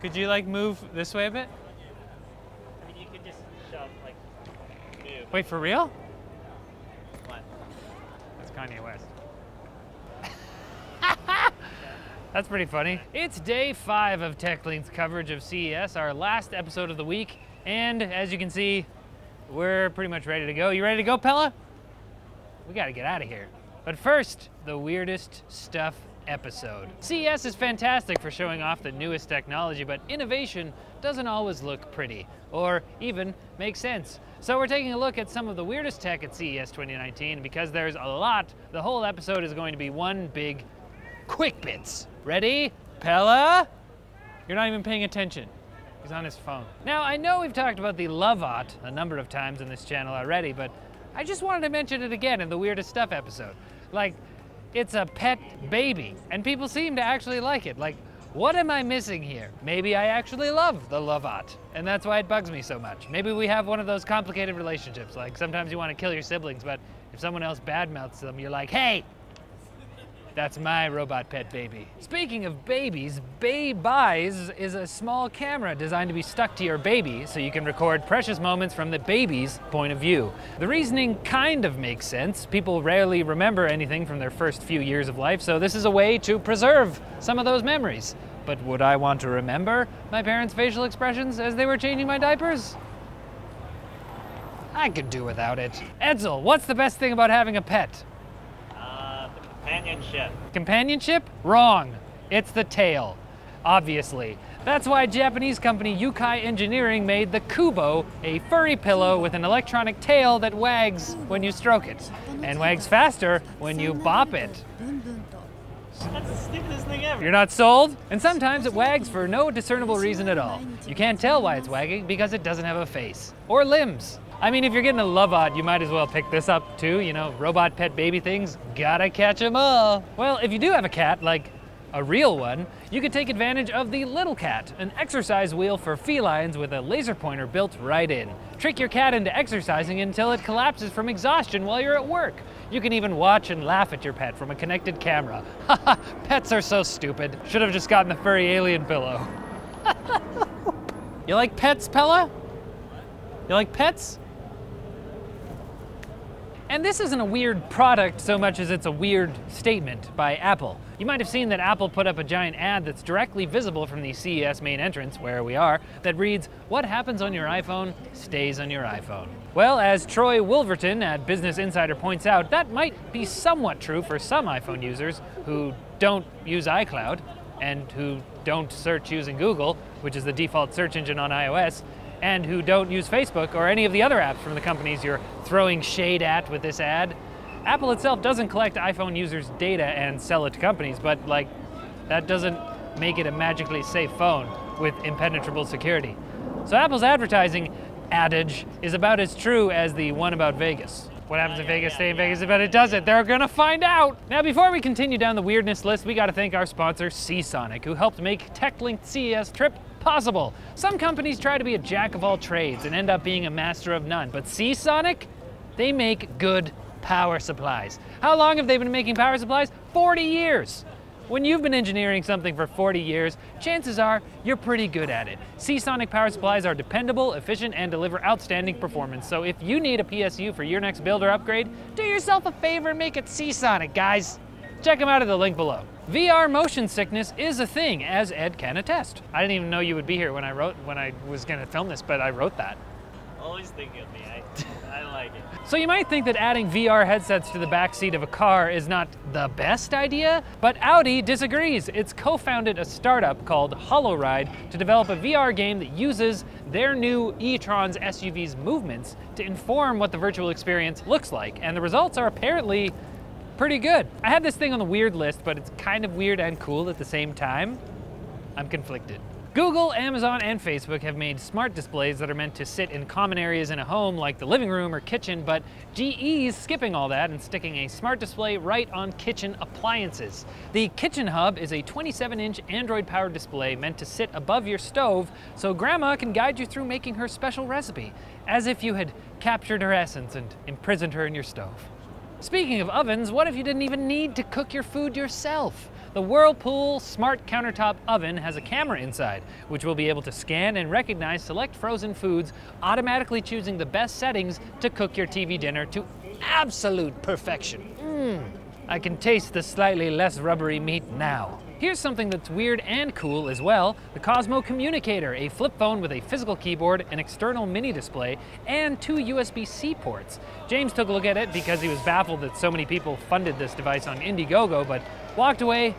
Could you like move this way a bit? I mean, you could just shove, like, move. Wait, for real? What? That's Kanye West. That's pretty funny. It's day 5 of Techlinked's coverage of CES, our last episode of the week. And as you can see, we're pretty much ready to go. You ready to go, Pella? We gotta get out of here. But first, the weirdest stuff episode. CES is fantastic for showing off the newest technology, but innovation doesn't always look pretty or even make sense. So we're taking a look at some of the weirdest tech at CES 2019. Because there's a lot, the whole episode is going to be one big quick bits. Ready? Pella? You're not even paying attention. He's on his phone. Now, I know we've talked about the Lovot a number of times in this channel already, but I just wanted to mention it again in the weirdest stuff episode. Like, it's a pet baby, and people seem to actually like it. Like, what am I missing here? Maybe I actually love the Lovot, and that's why it bugs me so much. Maybe we have one of those complicated relationships, like sometimes you want to kill your siblings, but if someone else badmouths them, you're like, hey, that's my robot pet baby. Speaking of babies, Babeyes is a small camera designed to be stuck to your baby so you can record precious moments from the baby's point of view. The reasoning kind of makes sense. People rarely remember anything from their first few years of life, so this is a way to preserve some of those memories. But would I want to remember my parents' facial expressions as they were changing my diapers? I could do without it. Edsel, what's the best thing about having a pet? Companionship. Companionship? Wrong. It's the tail, obviously. That's why Japanese company Yukai Engineering made the Kubo, a furry pillow with an electronic tail that wags when you stroke it, and wags faster when you bop it. That's the stupidest thing ever. You're not sold? And sometimes it wags for no discernible reason at all. You can't tell why it's wagging because it doesn't have a face or limbs. I mean, if you're getting a Lovot, you might as well pick this up too, you know, robot pet baby things, gotta catch 'em all. Well, if you do have a cat, like a real one, you could take advantage of the Little Cat, an exercise wheel for felines with a laser pointer built right in. Trick your cat into exercising until it collapses from exhaustion while you're at work. You can even watch and laugh at your pet from a connected camera. Haha, pets are so stupid. Should have just gotten the furry alien pillow. You like pets, Pella? You like pets? And this isn't a weird product so much as it's a weird statement by Apple. You might have seen that Apple put up a giant ad that's directly visible from the CES main entrance, where we are, that reads, "What happens on your iPhone stays on your iPhone." Well, as Troy Wolverton at Business Insider points out, that might be somewhat true for some iPhone users who don't use iCloud and who don't search using Google, which is the default search engine on iOS, and who don't use Facebook or any of the other apps from the companies you're throwing shade at with this ad. Apple itself doesn't collect iPhone users' data and sell it to companies, but like, that doesn't make it a magically safe phone with impenetrable security. So Apple's advertising adage is about as true as the one about Vegas. What happens in Vegas, stay in Vegas, but it doesn't. They're gonna find out. Now, before we continue down the weirdness list, we gotta thank our sponsor, Seasonic, who helped make Techlinked CES trip possible. Some companies try to be a jack of all trades and end up being a master of none, but Seasonic, they make good power supplies. How long have they been making power supplies? 40 years. When you've been engineering something for 40 years, chances are you're pretty good at it. Seasonic power supplies are dependable, efficient, and deliver outstanding performance. So if you need a PSU for your next build or upgrade, do yourself a favor and make it Seasonic, guys. Check them out at the link below. VR motion sickness is a thing, as Ed can attest. I didn't even know you would be here when I was gonna film this, but I wrote that. Always thinking of me. I like it. So you might think that adding VR headsets to the back seat of a car is not the best idea, but Audi disagrees. It's co-founded a startup called HoloRide to develop a VR game that uses their new e-tron's SUV's movements to inform what the virtual experience looks like, and the results are apparently pretty good. I had this thing on the weird list, but it's kind of weird and cool at the same time. I'm conflicted. Google, Amazon, and Facebook have made smart displays that are meant to sit in common areas in a home like the living room or kitchen, but GE's skipping all that and sticking a smart display right on kitchen appliances. The Kitchen Hub is a 27-inch Android-powered display meant to sit above your stove so Grandma can guide you through making her special recipe, as if you had captured her essence and imprisoned her in your stove. Speaking of ovens, what if you didn't even need to cook your food yourself? The Whirlpool Smart Countertop Oven has a camera inside, which will be able to scan and recognize select frozen foods, automatically choosing the best settings to cook your TV dinner to absolute perfection. I can taste the slightly less rubbery meat now. Here's something that's weird and cool as well, the Cosmo Communicator, a flip phone with a physical keyboard, an external mini display, and 2 USB-C ports. James took a look at it because he was baffled that so many people funded this device on Indiegogo, but walked away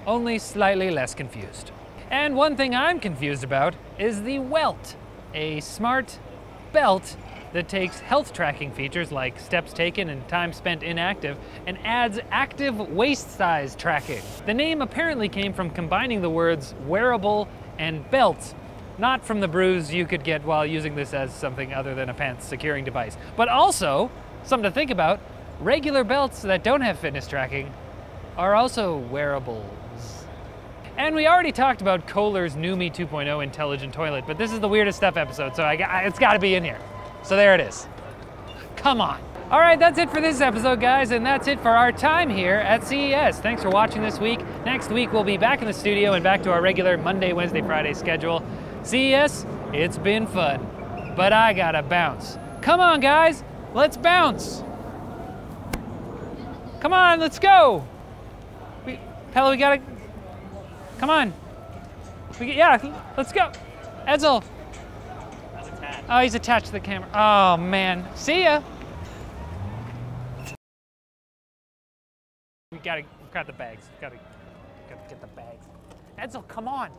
only slightly less confused. And one thing I'm confused about is the Welt, a smart belt that takes health tracking features like steps taken and time spent inactive and adds active waist size tracking. The name apparently came from combining the words wearable and belt, not from the bruise you could get while using this as something other than a pants securing device. But also, something to think about, regular belts that don't have fitness tracking are also wearables. And we already talked about Kohler's NUMI 2.0 intelligent toilet, but this is the weirdest stuff episode, so it's gotta be in here. So there it is. Come on. All right, that's it for this episode, guys, and that's it for our time here at CES. Thanks for watching this week. Next week, we'll be back in the studio and back to our regular Monday, Wednesday, Friday schedule. CES, it's been fun, but I gotta bounce. Come on, guys, let's bounce. Come on, let's go. Pella, we gotta, come on. Yeah, let's go. Edsel. Oh, he's attached to the camera. Oh, man. See ya. We gotta grab the bags. Gotta get the bags. Edsel, come on.